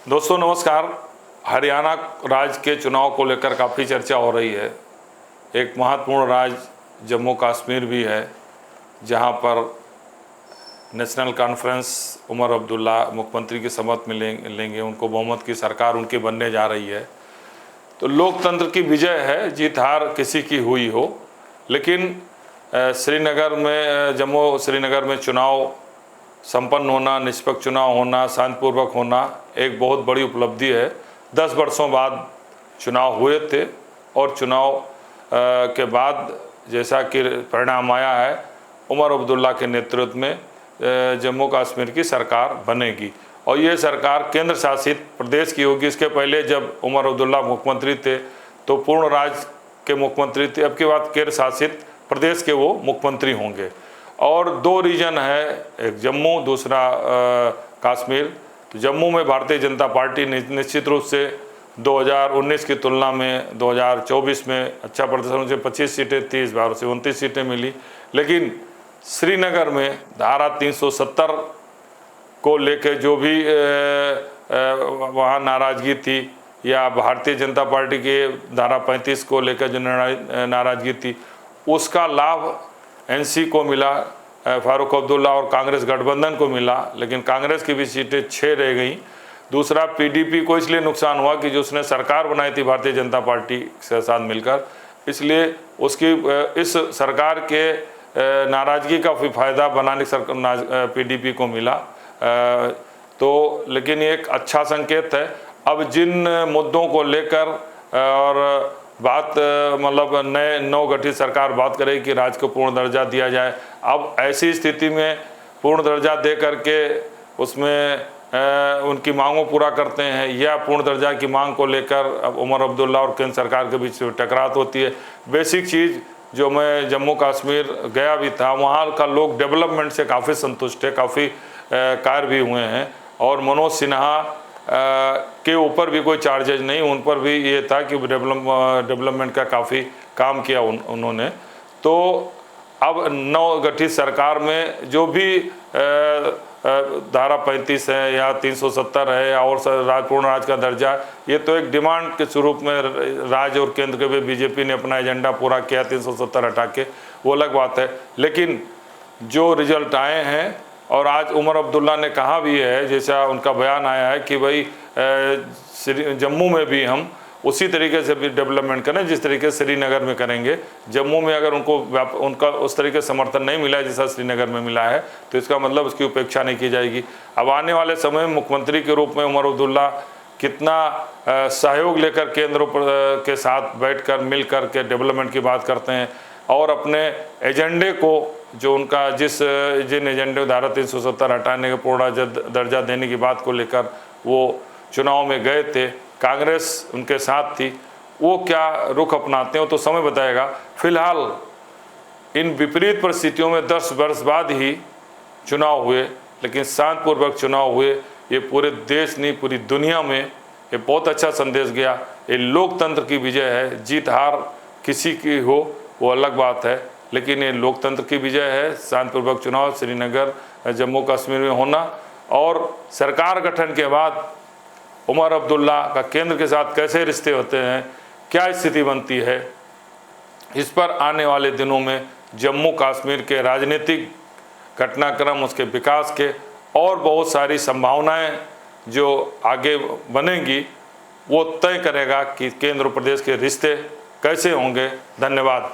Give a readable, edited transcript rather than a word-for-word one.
दोस्तों नमस्कार। हरियाणा राज्य के चुनाव को लेकर काफ़ी चर्चा हो रही है। एक महत्वपूर्ण राज्य जम्मू कश्मीर भी है, जहां पर नेशनल कॉन्फ्रेंस उमर अब्दुल्ला मुख्यमंत्री की शपथ में लेंगे। उनको बहुमत की सरकार उनकी बनने जा रही है। तो लोकतंत्र की विजय है, जीत हार किसी की हुई हो, लेकिन श्रीनगर में जम्मू श्रीनगर में चुनाव संपन्न होना, निष्पक्ष चुनाव होना, शांतिपूर्वक होना एक बहुत बड़ी उपलब्धि है। 10 वर्षों बाद चुनाव हुए थे और चुनाव के बाद जैसा कि परिणाम आया है, उमर अब्दुल्ला के नेतृत्व में जम्मू कश्मीर की सरकार बनेगी और ये सरकार केंद्र शासित प्रदेश की होगी। इसके पहले जब उमर अब्दुल्ला मुख्यमंत्री थे तो पूर्ण राज्य के मुख्यमंत्री थे, अब की बात केंद्र शासित प्रदेश के वो मुख्यमंत्री होंगे। और 2 रीजन है, एक जम्मू, दूसरा कश्मीर। तो जम्मू में भारतीय जनता पार्टी निश्चित रूप से 2019 की तुलना में 2024 में अच्छा प्रदर्शन से 25 सीटें थी, इस बार से 29 सीटें मिली। लेकिन श्रीनगर में धारा 370 को लेकर जो भी वहाँ नाराज़गी थी, या भारतीय जनता पार्टी के धारा 35 को लेकर जो नाराज़गी थी, उसका लाभ एनसी को मिला, फारूक अब्दुल्ला और कांग्रेस गठबंधन को मिला, लेकिन कांग्रेस की भी सीटें 6 रह गई। दूसरा पीडीपी को इसलिए नुकसान हुआ कि जो उसने सरकार बनाई थी भारतीय जनता पार्टी के साथ मिलकर, इसलिए उसकी इस सरकार के नाराज़गी का फ़ायदा बनाने पीडीपी को मिला। तो लेकिन ये एक अच्छा संकेत है। अब जिन मुद्दों को लेकर और बात मतलब नए नवगठित सरकार बात करेगी कि राज्य को पूर्ण दर्जा दिया जाए। अब ऐसी स्थिति में पूर्ण दर्जा दे करके उसमें उनकी मांगों पूरा करते हैं, या पूर्ण दर्जा की मांग को लेकर अब उमर अब्दुल्ला और केंद्र सरकार के बीच टकराव होती है। बेसिक चीज़ जो मैं जम्मू कश्मीर गया भी था, वहाँ का लोग डेवलपमेंट से काफ़ी संतुष्ट है, काफ़ी कार्य भी हुए हैं। और मनोज सिन्हा के ऊपर भी कोई चार्जेज नहीं, उन पर भी ये था कि डेवलपमेंट का काफ़ी काम किया उन्होंने। तो अब नवगठित सरकार में जो भी धारा 35 है या 370 है या और पूर्ण राज्य का दर्जा, ये तो एक डिमांड के स्वरूप में राज्य और केंद्र के भी बीजेपी ने अपना एजेंडा पूरा किया 370 हटा के, वो अलग बात है। लेकिन जो रिजल्ट आए हैं, और आज उमर अब्दुल्ला ने कहा भी है, जैसा उनका बयान आया है कि भाई जम्मू में भी हम उसी तरीके से भी डेवलपमेंट करें जिस तरीके से श्रीनगर में करेंगे। जम्मू में अगर उनका उस तरीके से समर्थन नहीं मिला है जैसा श्रीनगर में मिला है, तो इसका मतलब उसकी उपेक्षा नहीं की जाएगी। अब आने वाले समय में मुख्यमंत्री के रूप में उमर अब्दुल्ला कितना सहयोग लेकर केंद्र के साथ बैठकर मिल कर के डेवलपमेंट की बात करते हैं और अपने एजेंडे को, जो उनका जिन एजेंडे धारा 370 हटाने के पूर्ण दर्जा देने की बात को लेकर वो चुनाव में गए थे, कांग्रेस उनके साथ थी, वो क्या रुख अपनाते हो तो समय बताएगा। फिलहाल इन विपरीत परिस्थितियों में 10 वर्ष बाद ही चुनाव हुए, लेकिन शांतिपूर्वक चुनाव हुए। ये पूरे देश नहीं, पूरी दुनिया में ये बहुत अच्छा संदेश गया। ये लोकतंत्र की विजय है। जीत हार किसी की हो वो अलग बात है, लेकिन ये लोकतंत्र की विजय है। शांतिपूर्वक चुनाव श्रीनगर जम्मू कश्मीर में होना और सरकार गठन के बाद उमर अब्दुल्ला का केंद्र के साथ कैसे रिश्ते होते हैं, क्या स्थिति बनती है, इस पर आने वाले दिनों में जम्मू कश्मीर के राजनीतिक घटनाक्रम, उसके विकास के और बहुत सारी संभावनाएं जो आगे बनेंगी, वो तय करेगा कि केंद्र प्रदेश के रिश्ते कैसे होंगे। धन्यवाद।